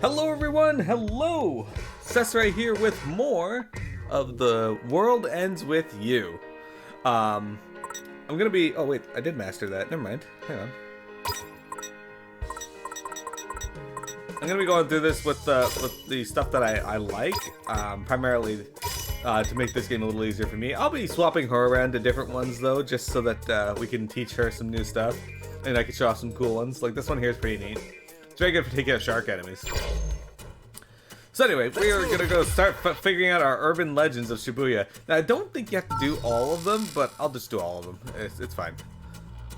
Hello everyone, hello! Cesare here with more of The World Ends With You. I'm gonna be... Oh wait, I did master that, never mind, hang on. I'm gonna be going through this with the stuff that I like, primarily to make this game a little easier for me. I'll be swapping her around to different ones though, just so that we can teach her some new stuff. And I can show off some cool ones, like this one here is pretty neat. It's very good for taking out shark enemies. So anyway, we are gonna go start figuring out our urban legends of Shibuya. Now I don't think you have to do all of them, but I'll just do all of them. It's fine.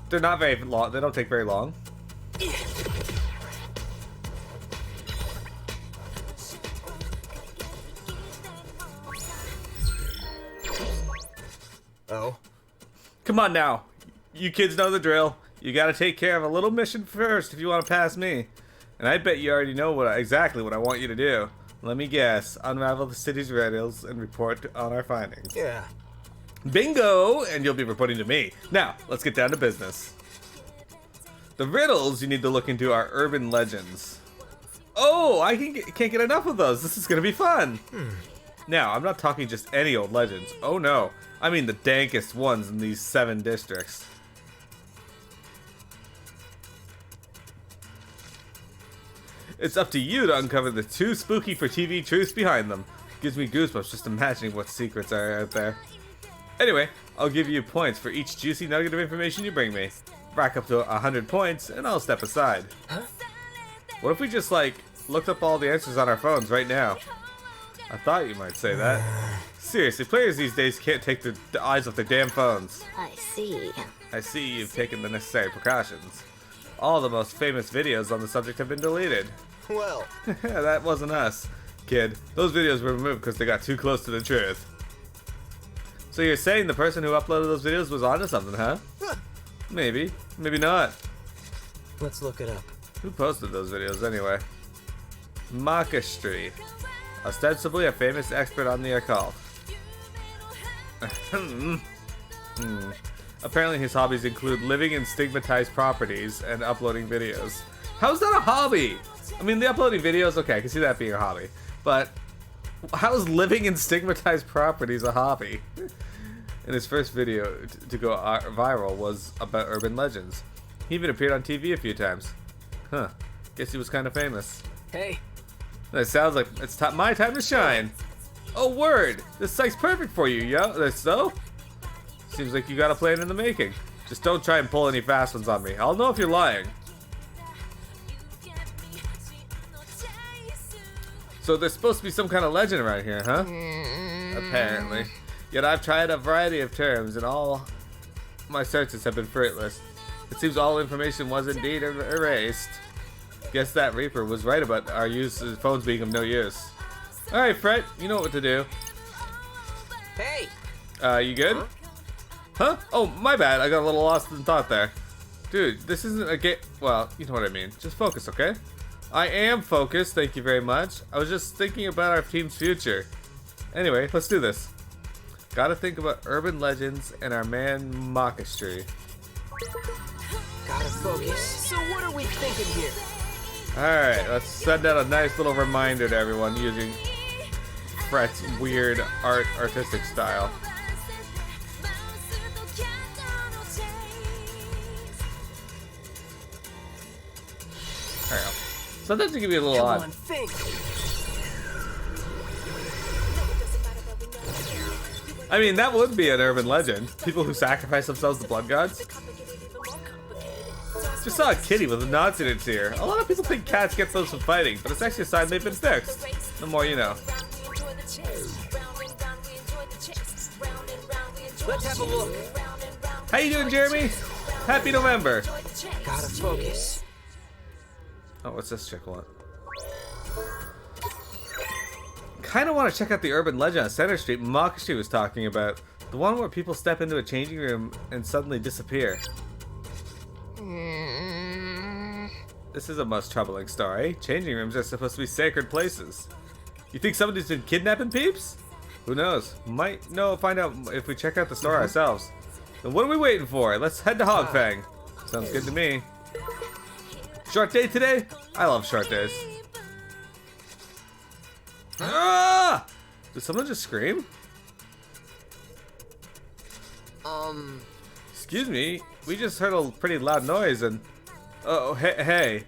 They're not very long. They don't take very long. Oh. Come on now, you kids know the drill. You gotta take care of a little mission first if you want to pass me. And I bet you already know exactly what I want you to do. Let me guess. Unravel the city's riddles and report on our findings. Yeah. Bingo! And you'll be reporting to me. Now, let's get down to business. The riddles you need to look into are urban legends. Oh, I can't get enough of those. This is gonna be fun. Now, I'm not talking just any old legends. Oh no. I mean the dankest ones in these 7 districts. It's up to you to uncover the too spooky for TV truths behind them. Gives me goosebumps just imagining what secrets are out there. Anyway, I'll give you points for each juicy nugget of information you bring me. Rack up to 100 points, and I'll step aside. Huh? What if we just, like, looked up all the answers on our phones right now? I thought you might say that. Seriously, players these days can't take their eyes off their damn phones. I see. I see you've taken the necessary precautions. All the most famous videos on the subject have been deleted. Well. That wasn't us, kid. Those videos were removed because they got too close to the truth. So you're saying the person who uploaded those videos was onto something, huh? Maybe. Maybe not. Let's look it up. Who posted those videos anyway? Makastri. Ostensibly a famous expert on the occult. Apparently his hobbies include living in stigmatized properties and uploading videos. How's that a hobby? I mean, the uploading videos, okay, I can see that being a hobby. But how's living in stigmatized properties a hobby? And his first video to go viral was about urban legends. He even appeared on TV a few times. Huh, guess he was kind of famous. Hey. That sounds like it's my time to shine. Oh, word! This site's perfect for you, yo. So? Seems like you got a plan in the making. Just don't try and pull any fast ones on me. I'll know if you're lying. So there's supposed to be some kind of legend around here, huh? Apparently. Yet I've tried a variety of terms and all my searches have been fruitless. It seems all information was indeed erased. Guess that Reaper was right about our phones being of no use. Alright, Fred, you know what to do. Hey. You good? Huh? Oh, my bad. I got a little lost in thought there. Dude, this isn't a game. Well, you know what I mean. Just focus, okay? I am focused, thank you very much. I was just thinking about our team's future. Anyway, let's do this. Gotta think about urban legends and our man Makastri. Gotta focus. So what are we thinking here? Alright, let's send out a nice little reminder to everyone using Fret's weird artistic style. There you go. Sometimes it can be a little Come odd. on, think. I mean, that would be an urban legend. People who sacrifice themselves to blood gods. Just saw a kitty with a knot in its ear. A lot of people think cats get those from fighting, but it's actually a sign they've been fixed. The more you know. Let's have a look. How you doing, Jeremy? Happy November. Gotta focus. Oh, what's this chick want? Kinda want to check out the urban legend on Center Street Makastri was talking about. The one where people step into a changing room and suddenly disappear. This is a most troubling story. Changing rooms are supposed to be sacred places. You think somebody's been kidnapping peeps? Who knows? Might find out if we check out the store ourselves. Then what are we waiting for? Let's head to Hogfang. Sounds good to me. Short day today? I love short days. Ah! Did someone just scream? Excuse me, we just heard a pretty loud noise and... Oh, hey,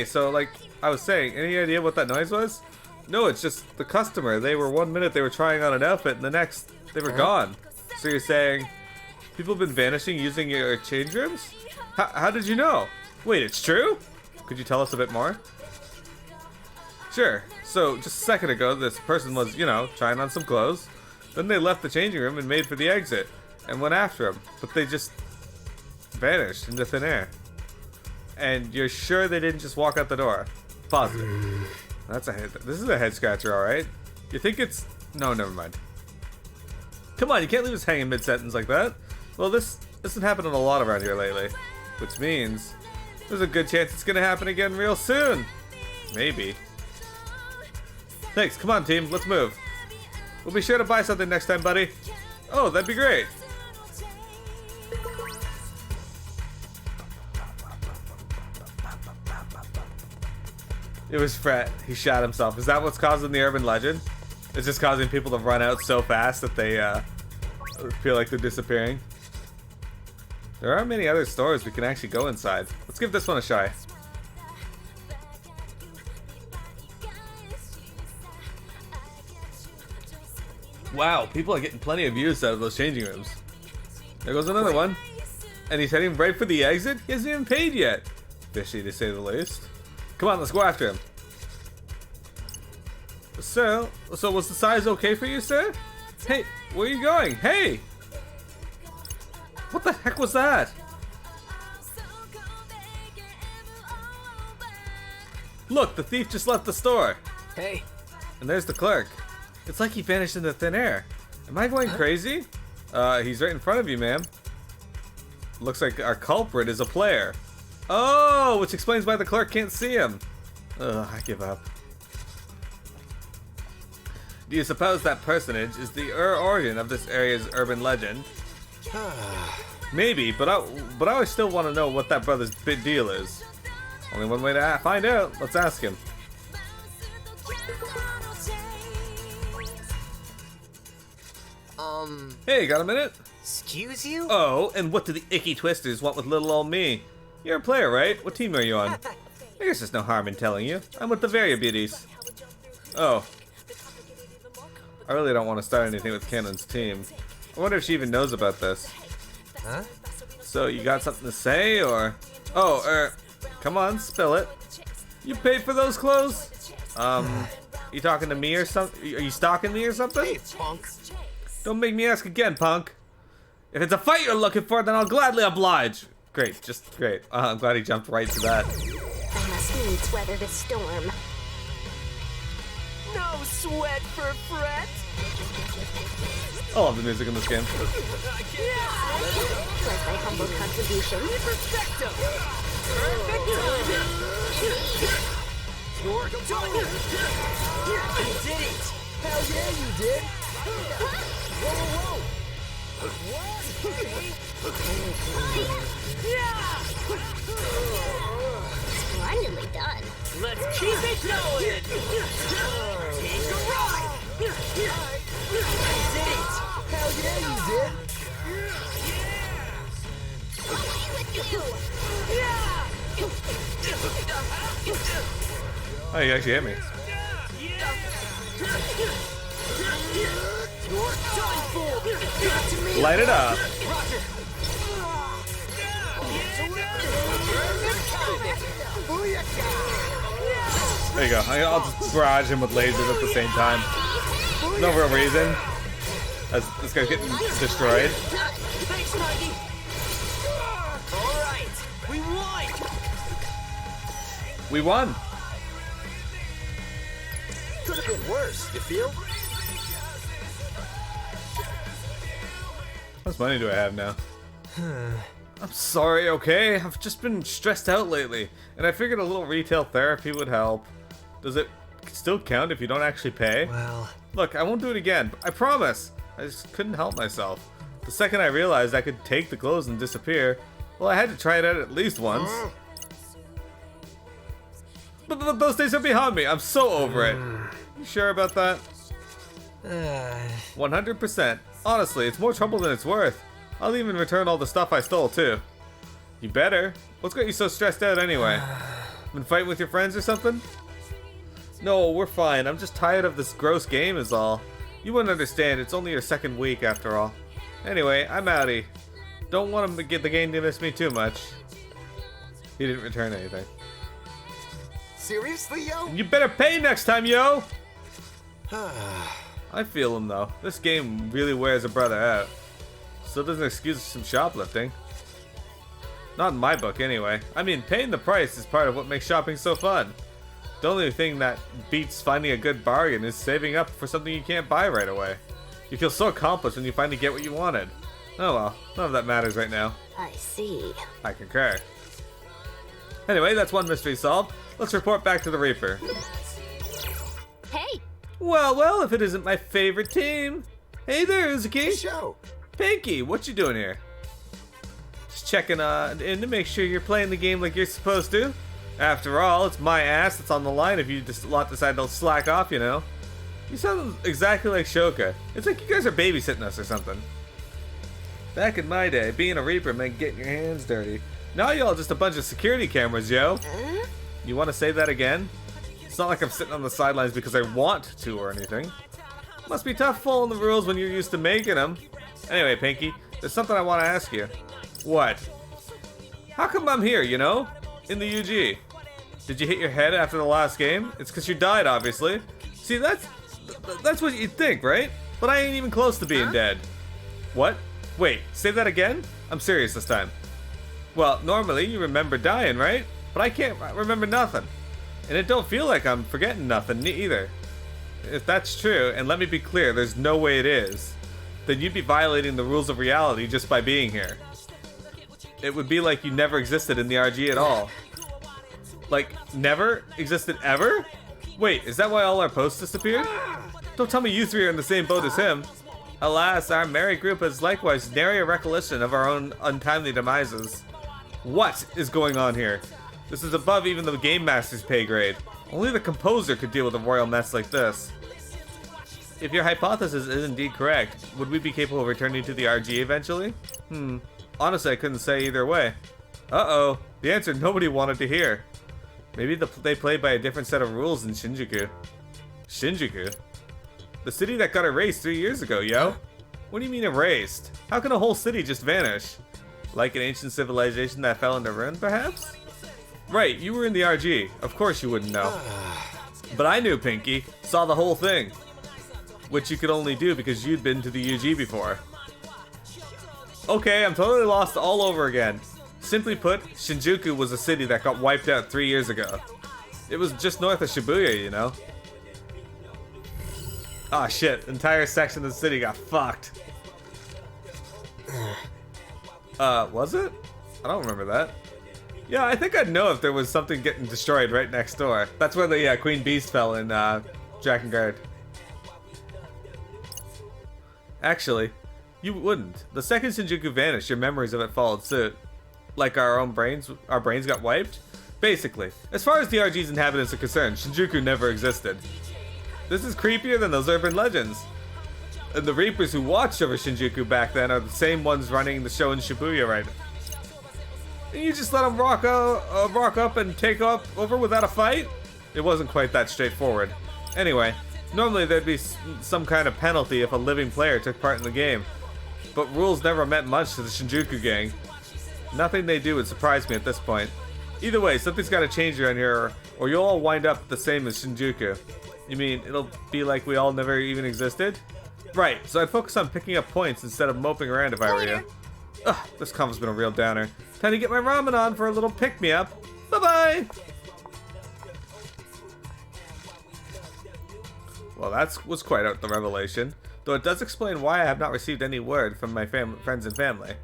so like I was saying, any idea what that noise was? No, it's just the customer. They were 1 minute they were trying on an outfit and the next they were gone. So you're saying people have been vanishing using your change rooms? How did you know? Wait, it's true? Could you tell us a bit more? Sure. So just a second ago, this person was, trying on some clothes. Then they left the changing room and made for the exit and went after him. But they just vanished into thin air. And you're sure they didn't just walk out the door? Positive. That's a head. This is a head scratcher, all right. You think it's? No, never mind. Come on, you can't leave us hanging mid-sentence like that. Well, this has happened a lot around here lately, which means there's a good chance it's gonna happen again real soon. Maybe. Thanks. Come on, team. Let's move. We'll be sure to buy something next time, buddy. Oh, that'd be great. It was Fret. He shot himself. Is that what's causing the urban legend? It's just causing people to run out so fast that they feel like they're disappearing. There aren't many other stores we can actually go inside. Let's give this one a try. Wow, people are getting plenty of views out of those changing rooms. There goes another one. And he's heading right for the exit? He hasn't even paid yet. Fishy to say the least. Come on, let's go after him. So was the size okay for you, sir? Hey, where are you going? Hey! What the heck was that? Look, the thief just left the store. Hey. And there's the clerk. It's like he vanished into thin air. Am I going crazy? He's right in front of you, ma'am. Looks like our culprit is a player. Oh, which explains why the clerk can't see him. Ugh, I give up. Do you suppose that personage is the origin of this area's urban legend? Maybe, but I still want to know what that brother's big deal is. Only one way to find out. Let's ask him. Hey, got a minute? Excuse you? Oh, and what do the icky twisters want with little old me? You're a player, right? What team are you on? I guess there's no harm in telling you. I'm with the Varia Beauties. Oh. I really don't want to start anything with Cannon's team. I wonder if she even knows about this. Huh? So, you got something to say, or... Oh, come on, spill it. You paid for those clothes? You talking to me or something? Are you stalking me or something? Hey, punk. Don't make me ask again, punk. If it's a fight you're looking for, then I'll gladly oblige. Great, just great. I'm glad he jumped right to that. I must needs weather the storm. No sweat for Fret. I love the music in this game. Was my humble contribution. Perfecto. You're done. You did it. Hell yeah, you did. Whoa. Splendidly done. Let's keep it going. Take a ride. You did it. Hell yeah, you did. Away with you! Oh, you actually hit me. You're done for. Give it to me. Light it up. Roger. There you go. I'll just barrage him with lasers at the same time. No real reason. As this guy's getting destroyed. Thanks, Nuggy. All right, we won. We won. Could have been worse. You feel? How much money do I have now? I'm sorry, okay? I've just been stressed out lately, and I figured a little retail therapy would help. Does it still count if you don't actually pay? Well, Look, I won't do it again, I promise. I just couldn't help myself. The second I realized I could take the clothes and disappear, well, I had to try it out at least once. But those days are behind me. I'm so over it. You sure about that? 100%. Honestly, it's more trouble than it's worth. I'll even return all the stuff I stole, too. You better. What's got you so stressed out anyway? Been fighting with your friends or something? No, we're fine. I'm just tired of this gross game is all. You wouldn't understand. It's only your second week after all. Anyway, I'm outie. Don't want to get the game to miss me too much. He didn't return anything. Seriously, yo? You better pay next time, yo! I feel him though. This game really wears a brother out. Still doesn't excuse some shoplifting. Not in my book, anyway. I mean, paying the price is part of what makes shopping so fun. The only thing that beats finding a good bargain is saving up for something you can't buy right away. You feel so accomplished when you finally get what you wanted. Oh well, none of that matters right now. I see. I concur. Anyway, that's one mystery solved. Let's report back to the Reaper. Hey, Well, if it isn't my favorite team. Hey there, Uzuki. Show. Pinky, what you doing here? Just checking in to make sure you're playing the game like you're supposed to. After all, it's my ass that's on the line if you just decide to slack off, you know. You sound exactly like Shoka. It's like you guys are babysitting us or something. Back in my day, being a Reaper meant getting your hands dirty. Now y'all just a bunch of security cameras, yo. You want to say that again? It's not like I'm sitting on the sidelines because I want to or anything. Must be tough following the rules when you're used to making them. Anyway, Pinky, there's something I want to ask you. What? How come I'm here, you know? In the UG. Did you hit your head after the last game? It's because you died, obviously. See, that's what you'd think, right? But I ain't even close to being dead. What? Wait, say that again? I'm serious this time. Well, normally you remember dying, right? But I can't remember nothing. And it don't feel like I'm forgetting nothing either. If that's true, and let me be clear, there's no way it is, then you'd be violating the rules of reality just by being here. It would be like you never existed in the RG at all. Like, never existed ever? Wait, is that why all our posts disappeared? Don't tell me you three are in the same boat as him. Alas, our merry group has likewise nary a recollection of our own untimely demises. What is going on here? This is above even the Game Master's pay grade. Only the composer could deal with a royal mess like this. If your hypothesis is indeed correct, would we be capable of returning to the RG eventually? Honestly, I couldn't say either way. Uh-oh, the answer nobody wanted to hear. Maybe they play by a different set of rules in Shinjuku. Shinjuku? The city that got erased 3 years ago, yo. What do you mean erased? How can a whole city just vanish? Like an ancient civilization that fell into ruin, perhaps? Right, you were in the RG. Of course you wouldn't know. But I knew, Pinky. Saw the whole thing. Which you could only do because you'd been to the UG before. Okay, I'm totally lost all over again. Simply put, Shinjuku was a city that got wiped out 3 years ago. It was just north of Shibuya, you know? Ah, shit. Entire section of the city got fucked. Was it? I don't remember that. Yeah, I think I'd know if there was something getting destroyed right next door. That's where the Queen Beast fell in Drakengard. Actually, you wouldn't. The second Shinjuku vanished, your memories of it followed suit. Like our brains got wiped? Basically, as far as the RG's inhabitants are concerned, Shinjuku never existed. This is creepier than those urban legends. And the Reapers who watched over Shinjuku back then are the same ones running the show in Shibuya right now. And you just let them rock up and take over without a fight? It wasn't quite that straightforward. Anyway, normally there'd be some kind of penalty if a living player took part in the game. But rules never meant much to the Shinjuku gang. Nothing they do would surprise me at this point. Either way, something's gotta change around here, or you'll all wind up the same as Shinjuku. You mean, it'll be like we all never even existed? Right, so I'd focus on picking up points instead of moping around if I were you. Ugh, this convo's been a real downer. Time to get my ramen on for a little pick-me-up. Bye-bye! Well, that was quite the revelation. Though it does explain why I have not received any word from my friends and family.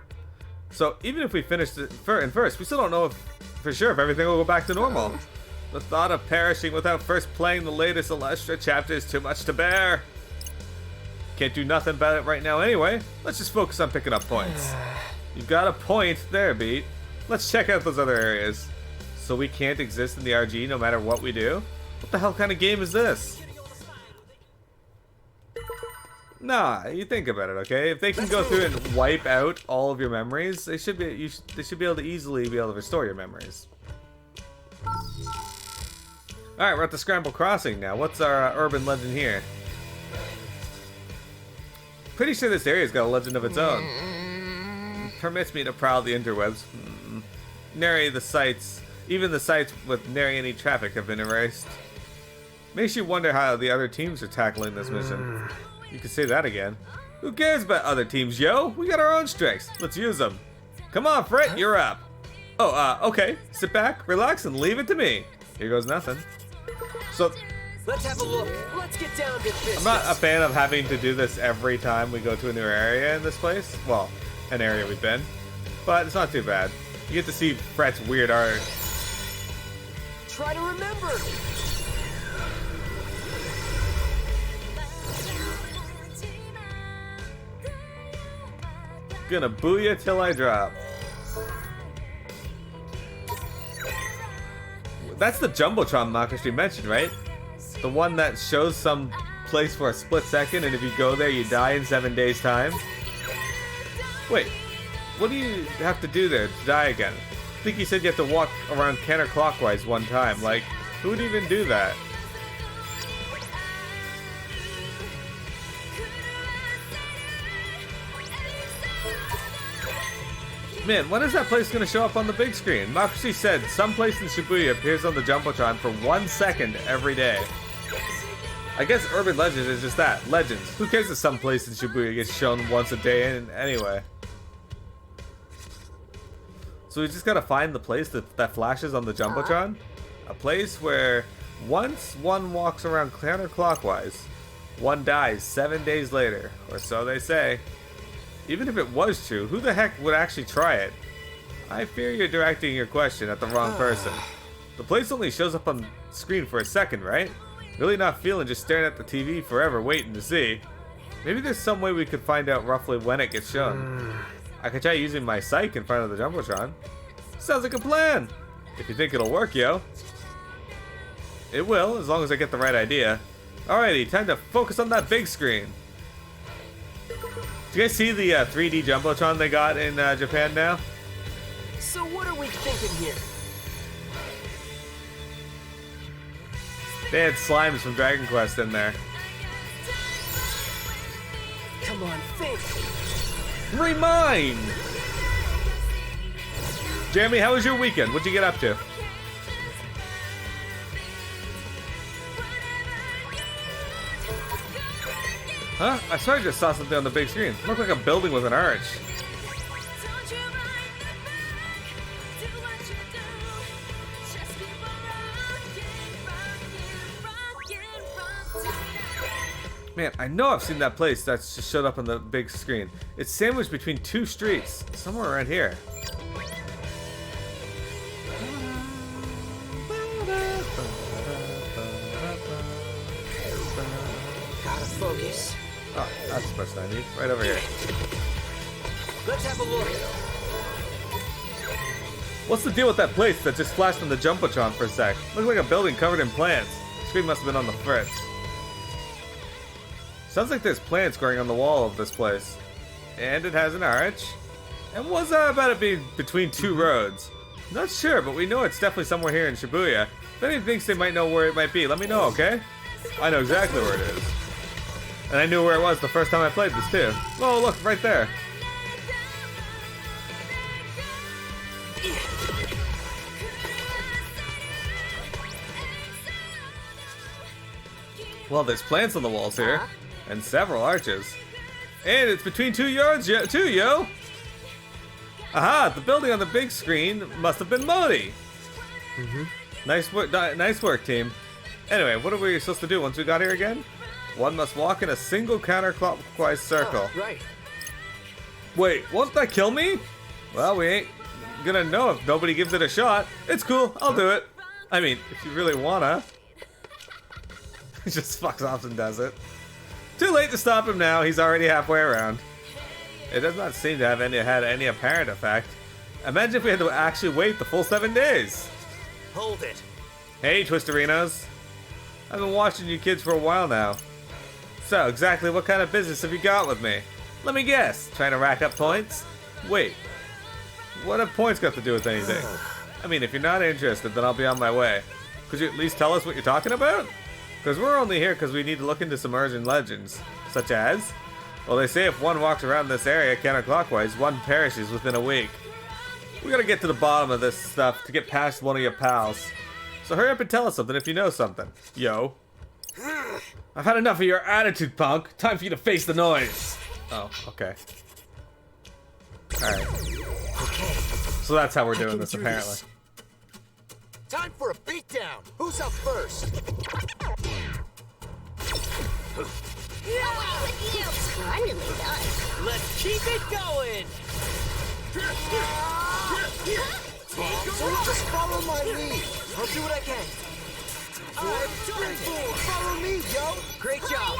So, even if we finished it first, we still don't know for sure if everything will go back to normal. The thought of perishing without first playing the latest Illustra chapter is too much to bear. Can't do nothing about it right now anyway. Let's just focus on picking up points. You've got a point there, Beat. Let's check out those other areas. so we can't exist in the RG no matter what we do? What the hell kind of game is this? Nah, you think about it, okay? If they can go through and wipe out all of your memories, they should be able to easily be able to restore your memories. Alright, we're at the Scramble Crossing now. What's our urban legend here? Pretty sure this area's got a legend of its own. Permits me to prowl the interwebs. Nary the sites, even the sites with nary any traffic have been erased. Makes you wonder how the other teams are tackling this mission. You can say that again. Who cares about other teams, yo? We got our own strengths. Let's use them. Come on, Frit, you're up. Oh, okay. Sit back, relax, and leave it to me. Here goes nothing. So, Let's have a look. Let's get down to business. I'm not a fan of having to do this every time we go to a new area in this place. Well, an area we've been. But it's not too bad. You get to see Fret's weird art. Try to remember. Gonna boo you till I drop. That's the Jumbotron Makashri mentioned, right? The one that shows some place for a split second, and if you go there, you die in 7 days' time? Wait, what do you have to do there to die again? I think you said you have to walk around counterclockwise one time. Like, who would even do that? Man, when is that place going to show up on the big screen? Makushi said some place in Shibuya appears on the Jumbotron for 1 second every day. I guess Urban Legends is just that, legends. Who cares if some place in Shibuya gets shown once a day anyway? So we just gotta find the place that flashes on the Jumbotron. A place where once one walks around counterclockwise, one dies 7 days later, or so they say. Even if it was true, who the heck would actually try it? I fear you're directing your question at the wrong person. The place only shows up on screen for a second, right? Really not feeling just staring at the TV forever waiting to see. Maybe there's some way we could find out roughly when it gets shown. I could try using my psych in front of the Jumbotron. Sounds like a plan! If you think it'll work, yo. It will, as long as I get the right idea. Alrighty, time to focus on that big screen. Do you guys see the 3D Jumbotron they got in Japan now? So what are we thinking here? They had slimes from Dragon Quest in there. Come on, think. Remind! Jeremy, how was your weekend? What'd you get up to? Huh? I swear I just saw something on the big screen. It looked like a building with an arch. Man, I know I've seen that place that's just showed up on the big screen. It's sandwiched between two streets, somewhere around here. Gotta focus. Oh, that's the person I need. Right over here. Let's have a look. What's the deal with that place that just flashed on the Jumbotron for a sec? Looked like a building covered in plants. The screen must have been on the fritz. Sounds like there's plants growing on the wall of this place. And it has an arch. And what's that about it being between two roads? Not sure, but we know it's definitely somewhere here in Shibuya. If anyone thinks they might know where it might be, let me know, okay? I know exactly where it is. And I knew where it was the first time I played this too. Oh, look, right there. Well, there's plants on the walls here. And several arches. And it's between two yards too, yo! Aha! The building on the big screen must have been Modi! Nice work, team. Anyway, what are we supposed to do once we got here again? One must walk in a single counterclockwise circle. Right. Wait, won't that kill me? Well, we ain't gonna know if nobody gives it a shot. It's cool, I'll do it. I mean, if you really wanna. He just fucks off and does it. Too late to stop him now, he's already halfway around. It does not seem to have had any apparent effect. Imagine if we had to actually wait the full 7 days. Hold it. Hey, Twisterinos. I've been watching you kids for a while now. So, exactly what kind of business have you got with me? Let me guess. Trying to rack up points? Wait. What have points got to do with anything? I mean, if you're not interested, then I'll be on my way. Could you at least tell us what you're talking about? Because we're only here because we need to look into some urgent legends. Such as? Well, they say if one walks around this area counterclockwise, one perishes within a week. We gotta get to the bottom of this stuff to get past one of your pals. So hurry up and tell us something if you know something. Yo. I've had enough of your attitude, punk. Time for you to face the noise. Oh, okay. Alright. Okay. So that's how we're doing this, apparently. Time for a beatdown. Who's up first? Away with you! I'm really done. Let's keep it going. So just follow my lead. I'll do what I can. Follow me, yo. Great job.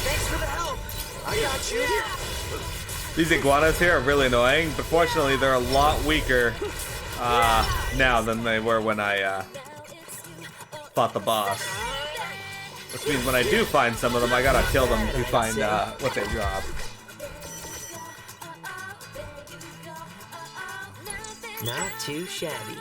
Thanks for the help. I got you. These iguanas here are really annoying, but fortunately they're a lot weaker now than they were when I fought the boss. Which means when I do find some of them, I gotta kill them to find what they drop. Not too shabby.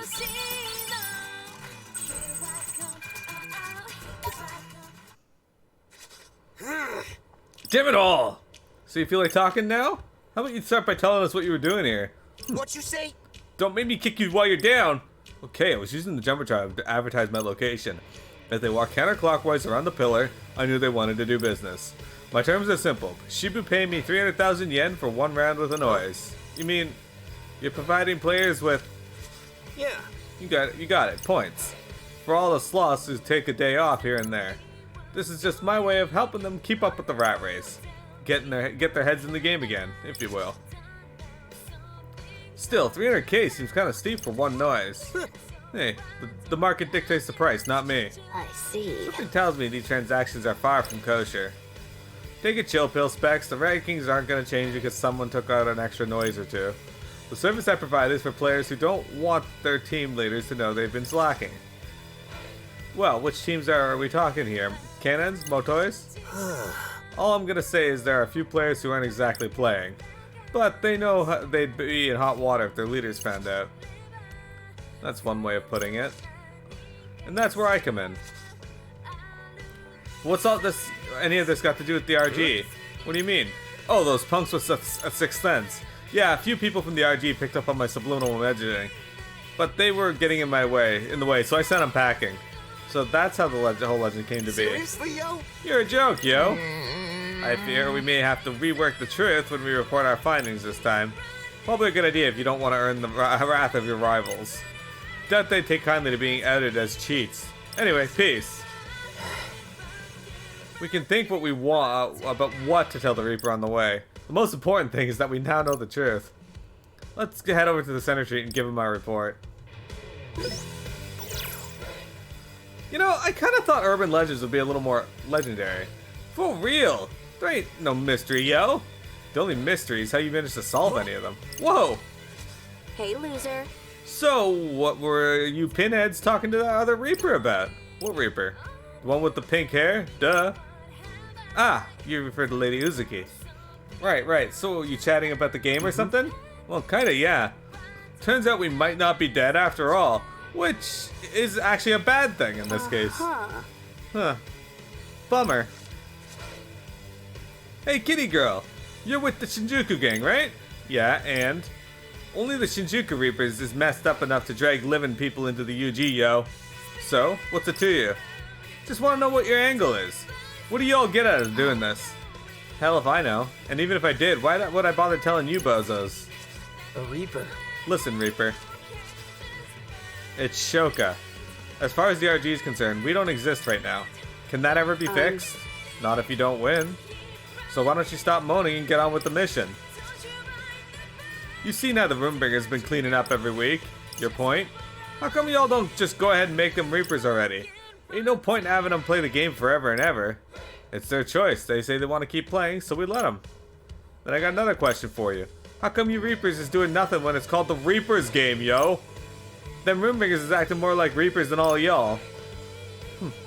Damn it all! So you feel like talking now? How about you start by telling us what you were doing here? What you say? Don't make me kick you while you're down! Okay, I was using the Jumper Tribe to advertise my location. As they walked counterclockwise around the pillar, I knew they wanted to do business. My terms are simple. Shibu paying me 300,000 yen for one round with a noise. You mean, you're providing players with... Yeah. You got it, points. For all the sloths who take a day off here and there. This is just my way of helping them keep up with the rat race. Get their heads in the game again, if you will. Still, 300k seems kind of steep for one noise. Hey, the market dictates the price, not me. I see. Something tells me these transactions are far from kosher. Take a chill pill, Specs. The rankings aren't going to change because someone took out an extra noise or two. The service I provide is for players who don't want their team leaders to know they've been slacking. Well, which teams are we talking here? Cannons? Motois? All I'm gonna say is there are a few players who aren't exactly playing, but they know they'd be in hot water if their leaders found out. That's one way of putting it. And that's where I come in. What's all this? Any of this got to do with the RG? What do you mean? Oh, those punks with a sixth sense. Yeah, a few people from the RG picked up on my subliminal messaging, but they were getting in the way, so I sent them packing. So that's how the whole legend came to be. Seriously, yo? You're a joke, yo. I fear we may have to rework the truth when we report our findings this time. Probably a good idea if you don't want to earn the wrath of your rivals. Doubt they'd take kindly to being outed as cheats. Anyway, peace. We can think what we want about what to tell the Reaper on the way. The most important thing is that we now know the truth. Let's head over to the center street and give him my report. You know, I kind of thought urban legends would be a little more legendary. For real! There ain't no mystery, yo! The only mystery is how you managed to solve any of them. Whoa! Hey, loser. So, what were you pinheads talking to the other Reaper about? What Reaper? The one with the pink hair? Duh. Ah, you referred to Lady Uzuki. Right. So, you chatting about the game or something? Well, kinda, yeah. Turns out we might not be dead after all. Which is actually a bad thing in this case. Huh. Bummer. Hey, kitty girl. You're with the Shinjuku gang, right? Yeah, and? Only the Shinjuku Reapers is messed up enough to drag living people into the UG, yo. So, what's it to you? Just want to know what your angle is. What do y'all get out of doing this? Hell if I know. And even if I did, why would I bother telling you bozos? A Reaper. Listen, Reaper. It's Shoka. As far as the RG is concerned, we don't exist right now. Can that ever be fixed? Not if you don't win. So why don't you stop moaning and get on with the mission? You've seen how the Roombringer's been cleaning up every week. Your point? How come y'all don't just go ahead and make them Reapers already? Ain't no point in having them play the game forever and ever. It's their choice. They say they want to keep playing, so we let them. Then I got another question for you. How come you Reapers is doing nothing when it's called the Reapers game, yo? Them Runebringers is acting more like Reapers than all y'all.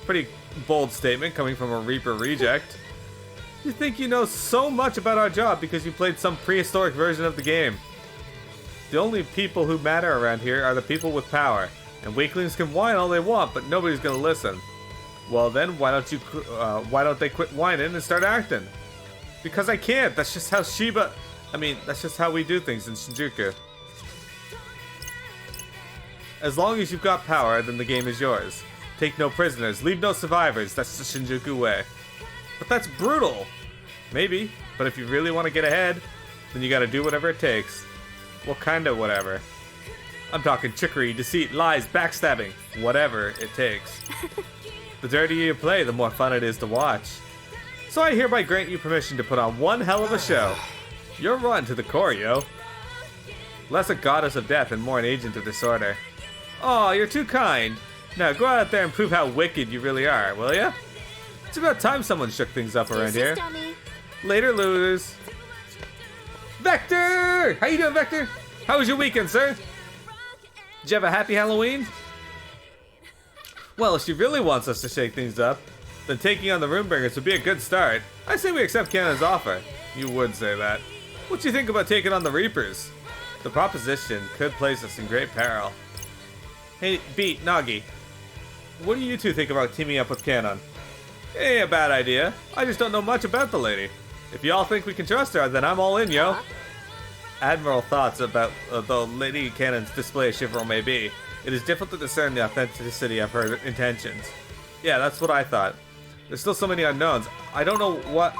Pretty bold statement coming from a Reaper reject. You think you know so much about our job because you played some prehistoric version of the game. The only people who matter around here are the people with power. And weaklings can whine all they want, but nobody's gonna listen. Well then, why don't they quit whining and start acting? Because I can't. That's just how that's just how we do things in Shinjuku. As long as you've got power, then the game is yours. Take no prisoners, leave no survivors. That's the Shinjuku way. But that's brutal. Maybe, but if you really want to get ahead, then you gotta do whatever it takes. What kind of whatever? I'm talking trickery, deceit, lies, backstabbing. Whatever it takes. The dirtier you play, the more fun it is to watch. So I hereby grant you permission to put on one hell of a show. You're rotten to the core, yo. Less a goddess of death and more an agent of disorder. Aw, you're too kind. Now go out there and prove how wicked you really are, will ya? It's about time someone shook things up around here. Later, losers. Vector! How you doing, Vector? How was your weekend, sir? Did you have a happy Halloween? Well, if she really wants us to shake things up, then taking on the Runebringers would be a good start. I say we accept Kanon's offer. You would say that. What do you think about taking on the Reapers? The proposition could place us in great peril. Hey, Beat, Nagi, what do you two think about teaming up with Kanon? It ain't a bad idea. I just don't know much about the lady. If y'all think we can trust her, then I'm all in, yo. Admiral thoughts about though Lady Kanon's display of chivalry may be, it is difficult to discern the authenticity of her intentions. Yeah, that's what I thought. There's still so many unknowns. I don't know what...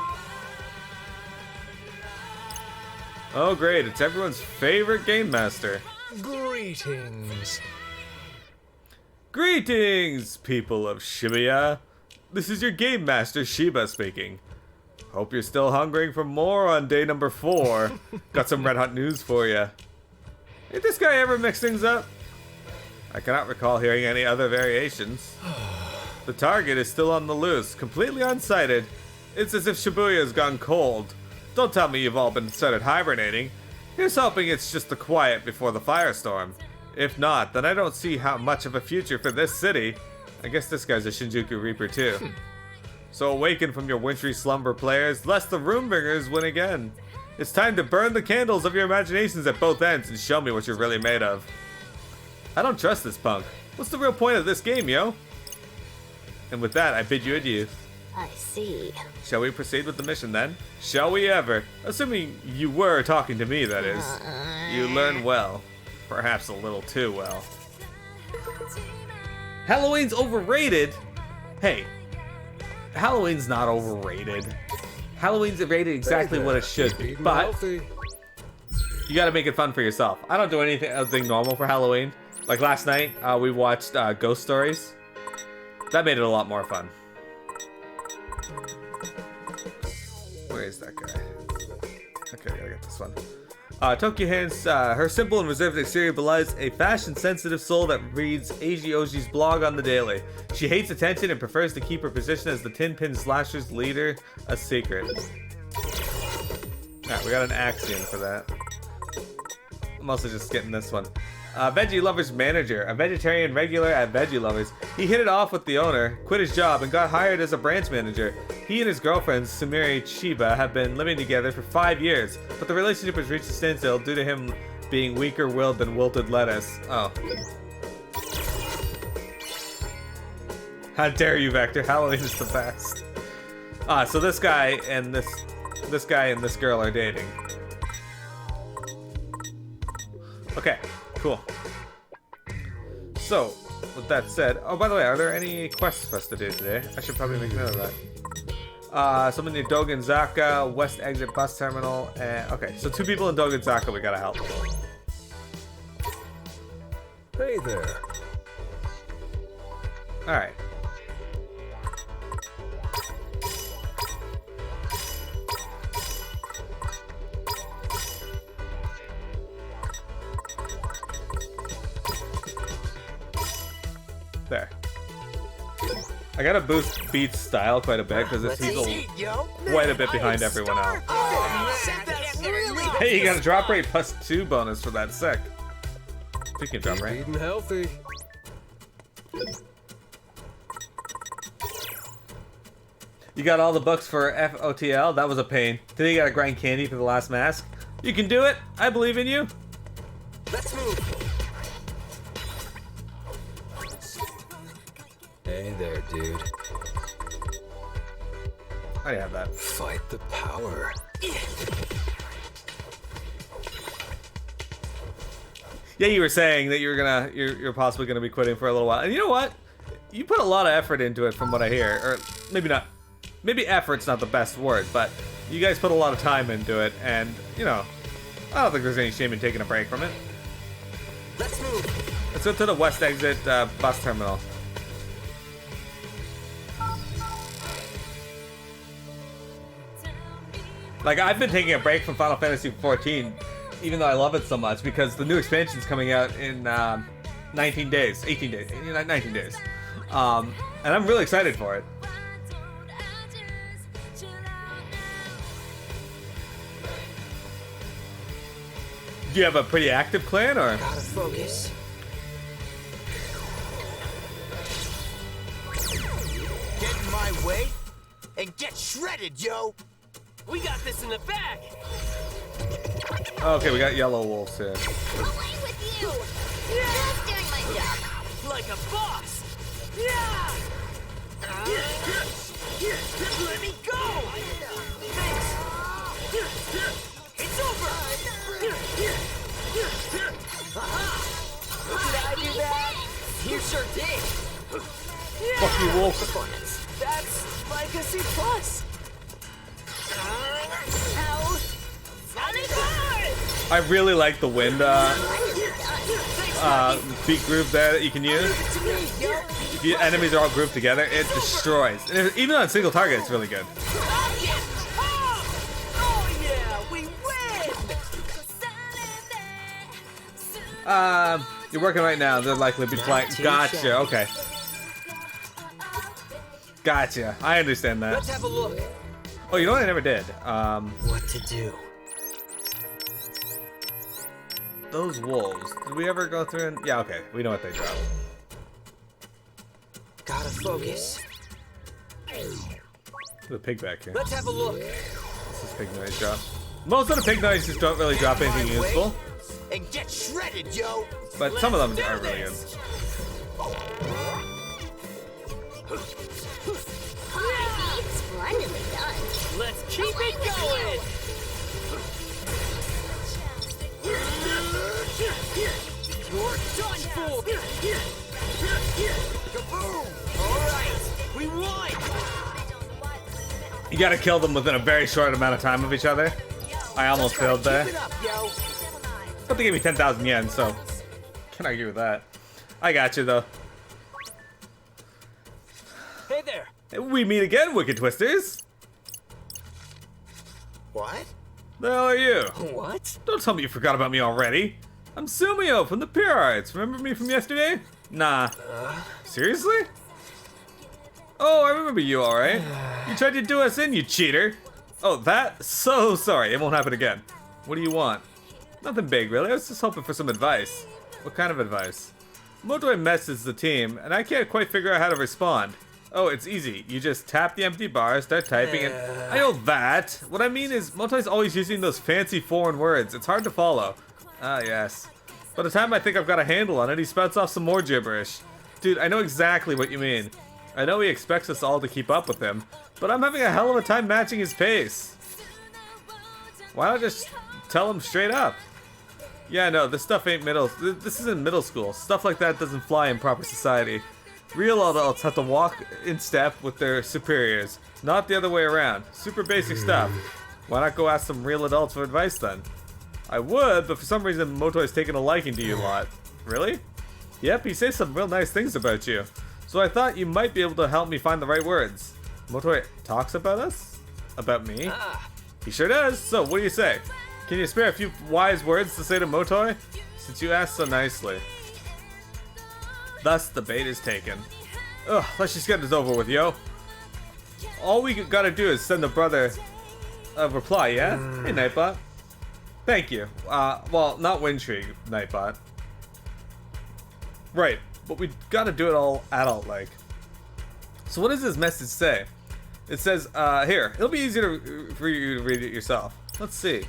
Oh great, it's everyone's favorite game master. Greetings. Greetings, people of Shibuya. This is your game master, Shiba, speaking. Hope you're still hungering for more on day number 4. Got some red hot news for you. Did this guy ever mix things up? I cannot recall hearing any other variations. The target is still on the loose, completely unsighted. It's as if Shibuya has gone cold. Don't tell me you've all been started hibernating. Here's hoping it's just the quiet before the firestorm. If not, then I don't see how much of a future for this city. I guess this guy's a Shinjuku Reaper too. So awaken from your wintry slumber, players, lest the Runebringers win again. It's time to burn the candles of your imaginations at both ends and show me what you're really made of. I don't trust this punk. What's the real point of this game, yo? And with that, I bid you adieu. I see. Shall we proceed with the mission then? Shall we ever? Assuming you were talking to me, that is. You learn well. Perhaps a little too well. Halloween's overrated? Hey, Halloween's not overrated. Halloween's rated exactly what it should be, but you gotta make it fun for yourself. I don't do anything normal for Halloween. Like last night, we watched Ghost Stories. That made it a lot more fun. Where is that guy? Okay, I gotta get this one. Tokyo hints her simple and reserved exterior belies a fashion-sensitive soul that reads Eiji Oji's blog on the daily. She hates attention and prefers to keep her position as the Tinpin Slashers leader a secret. Alright, we got an axiom for that. I'm also just getting this one. Veggie Lover's manager, a vegetarian regular at Veggie Lovers. He hit it off with the owner, quit his job, and got hired as a branch manager. He and his girlfriend, Sumire Chiba, have been living together for 5 years, but the relationship has reached a standstill due to him being weaker-willed than wilted lettuce. Oh. How dare you, Vector? Halloween is the best. So this guy and this guy and this girl are dating. Okay. Cool. So, with that said, oh, by the way, are there any quests for us to do today? I should probably make note of that. Someone near Dogenzaka, West Exit Bus Terminal, and okay, so 2 people in Dogenzaka we gotta help. Hey there. Alright. I gotta boost Beat's style quite a bit because he's quite a bit behind everyone else. Hey, you got a drop rate +2 bonus for that. Sick. Speaking of drop rate. Eating healthy. You got all the books for FOTL? That was a pain. Today you gotta grind candy for the last mask. You can do it. I believe in you. Let's move. Hey there, dude. I have that. Fight the power. Yeah, you were saying that you're possibly gonna be quitting for a little while. And you know what? You put a lot of effort into it from what I hear. Or maybe not. Maybe effort's not the best word, but you guys put a lot of time into it, and you know, I don't think there's any shame in taking a break from it. Let's move. Let's go to the west exit bus terminal. Like, I've been taking a break from Final Fantasy XIV, even though I love it so much, because the new expansion's coming out in 19 days, 18 days, 19 days. And I'm really excited for it. Do you have a pretty active clan, or? Gotta focus. Get in my way and get shredded, yo. We got this in the bag. Okay, we got yellow wolves here. Away with you! Just doing my job. Like a boss. Yeah. Let me go. Thanks. It's over. Aha. Did I do that? You sure did. Fuck you, wolf. That's like a C+. Ow. Sonic Boy! I really like the wind beat groove there that you can use. If the enemies are all grouped together, it destroys. And even on single target, it's really good. Oh yeah, we win! You're working right now. They're likely to be flying. Gotcha. Okay. Gotcha. I understand that. Let's have a look. Oh, you know what I never did? What to do? Those wolves. Did we ever go through and... Yeah, okay. We know what they drop. Gotta focus. The pig back here. Let's have a look. What's this pig noise drop? Most of the pig noises don't really drop anything useful, And get shredded, yo. but some of them are really good. Splendidly done. Let's keep it going. You're done for. Kaboom! All right, we won. You gotta kill them within a very short amount of time of each other. I almost failed there. Keep it up, yo. But they gave me 10,000 yen, so can't argue with that. I got you though. Hey there. We meet again, Wicked Twisters. What? The hell are you? What? Don't tell me you forgot about me already. I'm Sumio from the Purites. Remember me from yesterday? Nah. Seriously? Oh, I remember you, alright. You tried to do us in, you cheater. Oh, that? So sorry. It won't happen again. What do you want? Nothing big, really. I was just hoping for some advice. What kind of advice? Motoi messes the team, and I can't quite figure out how to respond. Oh, it's easy. You just tap the empty bar, start typing, and I know that. What I mean is, Motoi's always using those fancy foreign words. It's hard to follow. Ah, yes. By the time I think I've got a handle on it, he spouts off some more gibberish. Dude, I know exactly what you mean. I know he expects us all to keep up with him, but I'm having a hell of a time matching his pace. Why not just tell him straight up? Yeah, no, this stuff ain't this isn't middle school. Stuff like that doesn't fly in proper society. Real adults have to walk in step with their superiors, not the other way around. Super basic stuff. Why not go ask some real adults for advice then? I would, but for some reason Motoi's taken a liking to you lot. Really? Yep, he says some real nice things about you. So I thought you might be able to help me find the right words. Motoi talks about us? About me? He sure does. So what do you say? Can you spare a few wise words to say to Motoi? Since you asked so nicely. Thus, the bait is taken. Ugh, let's just get this over with, yo. All we gotta do is send the brother a reply, yeah? Hey, Nightbot. Thank you. Well, not Windtree, Nightbot. Right, but we gotta do it all adult-like. So what does this message say? It says, here, it'll be easier for you to read it yourself. Let's see.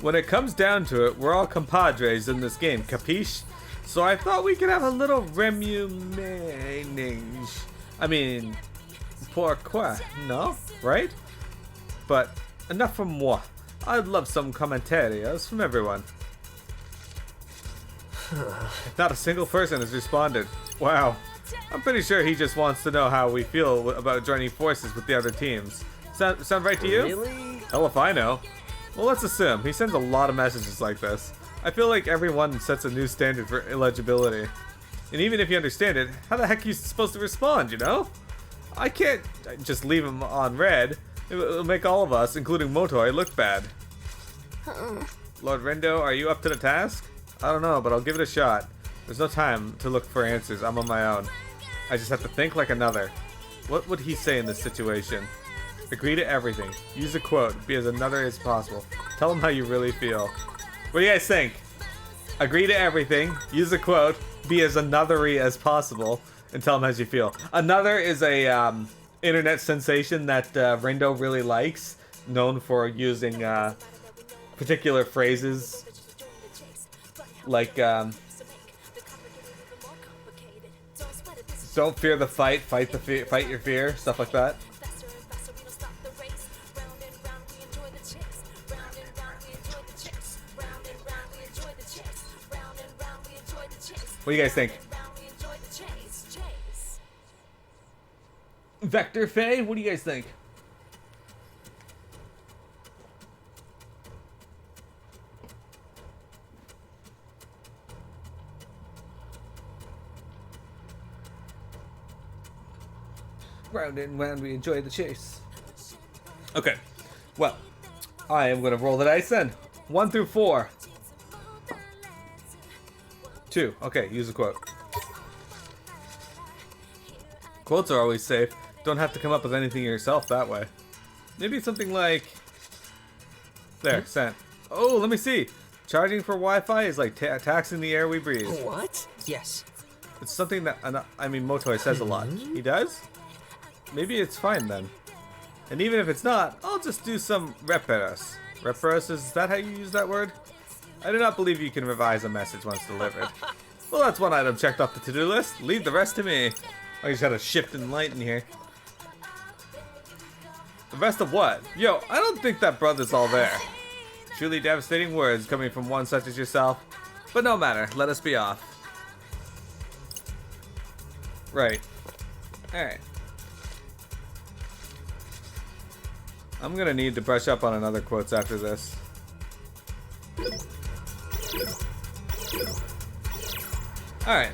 When it comes down to it, we're all compadres in this game, capiche? So I thought we could have a little remunénage. I mean, pourquoi? No? Right? But enough from moi. I'd love some commentaries from everyone. Not a single person has responded. Wow. I'm pretty sure he just wants to know how we feel about joining forces with the other teams. Sound right to you? Really? Hell if I know. Well, let's assume. He sends a lot of messages like this. I feel like everyone sets a new standard for illegibility. And even if you understand it, how the heck are you supposed to respond, you know? I can't just leave him on red. It'll make all of us, including Motoi, look bad. Lord Rendo, are you up to the task? I don't know, but I'll give it a shot. There's no time to look for answers. I'm on my own. I just have to think like another. What would he say in this situation? Agree to everything. Use a quote. Be as another as possible. Tell him how you really feel. What do you guys think? Agree to everything. Use a quote. Be as another-y as possible. And tell him how you feel. Another is a internet sensation that Rendo really likes. Known for using particular phrases. Like, don't fear the fight, fight your fear, stuff like that. What do you guys think? Vector Faye, what do you guys think? Round and round, we enjoy the chase. Okay, well, I am gonna roll the dice then. 1 through 4. 2. Okay, use a quote. Quotes are always safe. Don't have to come up with anything yourself that way. Maybe something like... There, sent. Oh, let me see. Charging for Wi-Fi is like taxing the air we breathe. What? Yes. It's something that, I mean, Motoi says a lot. He does? Maybe it's fine then. And even if it's not, I'll just do some reparos. Reparos, is that how you use that word? I do not believe you can revise a message once delivered. Well, that's one item checked off the to-do list. Leave the rest to me. I just had a shift in light in here. The rest of what? Yo, I don't think that brother's all there. Truly devastating words coming from one such as yourself. But no matter, let us be off. Right. Alright. I'm gonna need to brush up on another quotes after this. Alright.